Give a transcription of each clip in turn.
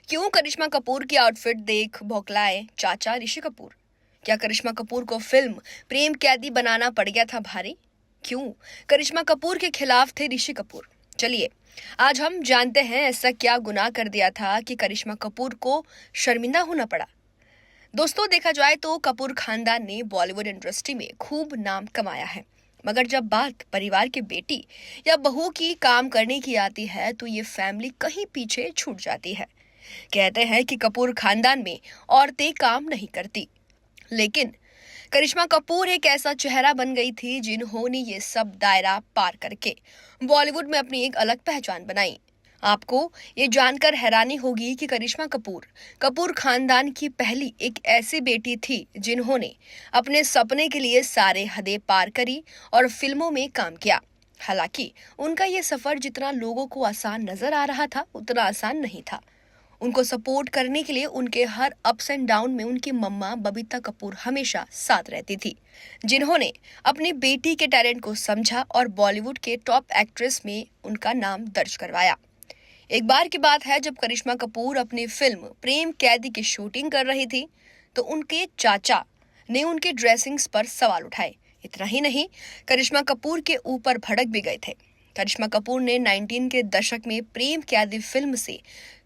क्यों करिश्मा कपूर की आउटफिट देख बौखलाए चाचा ऋषि कपूर? क्या करिश्मा कपूर को फिल्म प्रेम कैदी बनाना पड़ गया था भारी? क्यों करिश्मा कपूर के खिलाफ थे ऋषि कपूर? चलिए आज हम जानते हैं ऐसा क्या गुनाह कर दिया था कि करिश्मा कपूर को शर्मिंदा होना पड़ा। दोस्तों, देखा जाए तो कपूर खानदान ने बॉलीवुड इंडस्ट्री में खूब नाम कमाया है, मगर जब बात परिवार की बेटी या बहू की काम करने की आती है तो ये फैमिली कहीं पीछे छूट जाती है। कहते हैं कि कपूर खानदान में औरतें काम नहीं करती, लेकिन करिश्मा कपूर एक ऐसा चेहरा बन गई थी जिन्होंने ये सब दायरा पार करके बॉलीवुड में अपनी एक अलग पहचान बनाई। आपको ये जानकर हैरानी होगी कि करिश्मा कपूर कपूर खानदान की पहली एक ऐसी बेटी थी जिन्होंने अपने सपने के लिए सारे हदें पार करी और फिल्मों में काम किया। हालांकि उनका ये सफर जितना लोगों को आसान नजर आ रहा था उतना आसान नहीं था। उनको सपोर्ट करने के लिए उनके हर अप्स एंड डाउन में उनकी मम्मा बबीता कपूर हमेशा साथ रहती थी, जिन्होंने अपनी बेटी के टैलेंट को समझा और बॉलीवुड के टॉप एक्ट्रेस में उनका नाम दर्ज करवाया। एक बार की बात है जब करिश्मा कपूर अपनी फिल्म प्रेम कैदी की शूटिंग कर रही थी तो उनके चाचा ने उनके ड्रेसिंग्स पर सवाल उठाए। इतना ही नहीं, करिश्मा कपूर के ऊपर भड़क भी गए थे। करिश्मा कपूर ने 19 के दशक में प्रेम कैदी फिल्म से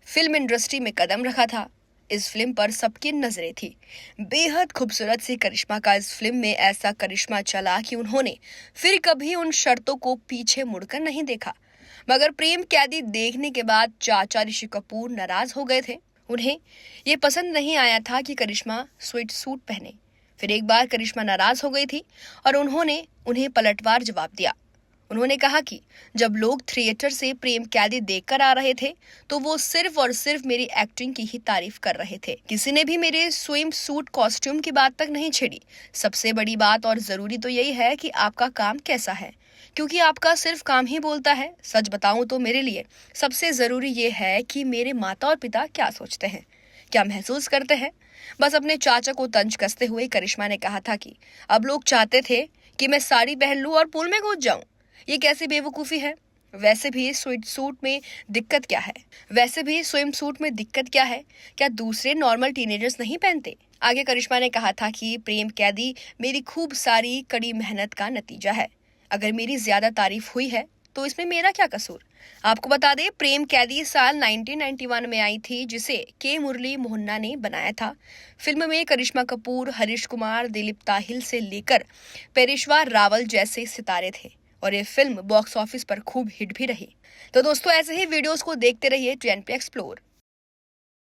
फिल्म इंडस्ट्री में कदम रखा था। इस फिल्म पर सबकी नजरें थी। बेहद खूबसूरत सी करिश्मा का इस फिल्म में ऐसा करिश्मा चला कि उन्होंने फिर कभी उन शर्तों को पीछे मुड़कर नहीं देखा। मगर प्रेम कैदी देखने के बाद चाचा ऋषि कपूर नाराज हो गए थे। उन्हें ये पसंद नहीं आया था कि करिश्मा स्वीट सूट पहने। फिर एक बार करिश्मा नाराज हो गई थी और उन्होंने उन्हें पलटवार जवाब दिया। उन्होंने कहा कि जब लोग थिएटर से प्रेम कैदी देखकर आ रहे थे तो वो सिर्फ और सिर्फ मेरी एक्टिंग की ही तारीफ कर रहे थे। किसी ने भी मेरे स्विम सूट कॉस्ट्यूम की बात तक नहीं छेड़ी। सबसे बड़ी बात और जरूरी तो यही है कि आपका काम कैसा है, क्योंकि आपका सिर्फ काम ही बोलता है। सच बताऊं तो मेरे लिए सबसे जरूरी ये है कि मेरे माता और पिता क्या सोचते हैं, क्या महसूस करते हैं। बस अपने चाचा को तंज कसते हुए करिश्मा ने कहा था कि अब लोग चाहते थे कि मैं साड़ी पहन लूं और पूल में कूद जाऊं। ये कैसी बेवकूफी है। वैसे भी स्विम सूट में दिक्कत क्या है? क्या दूसरे नॉर्मल टीनेजर्स नहीं पहनते? आगे करिश्मा ने कहा था कि प्रेम कैदी मेरी खूब सारी कड़ी मेहनत का नतीजा है। अगर मेरी ज्यादा तारीफ हुई है तो इसमें मेरा क्या कसूर? आपको बता दें, प्रेम कैदी साल 1991 में आई थी, जिसे के मुरली मोहन्ना ने बनाया था। फिल्म में करिश्मा कपूर, हरीश कुमार, दिलीप ताहिल से लेकर पेशेवर रावल जैसे सितारे थे और ये फिल्म बॉक्स ऑफिस पर खूब हिट भी रही। तो दोस्तों, ऐसे ही वीडियोस को देखते रहिए TNP एक्सप्लोर।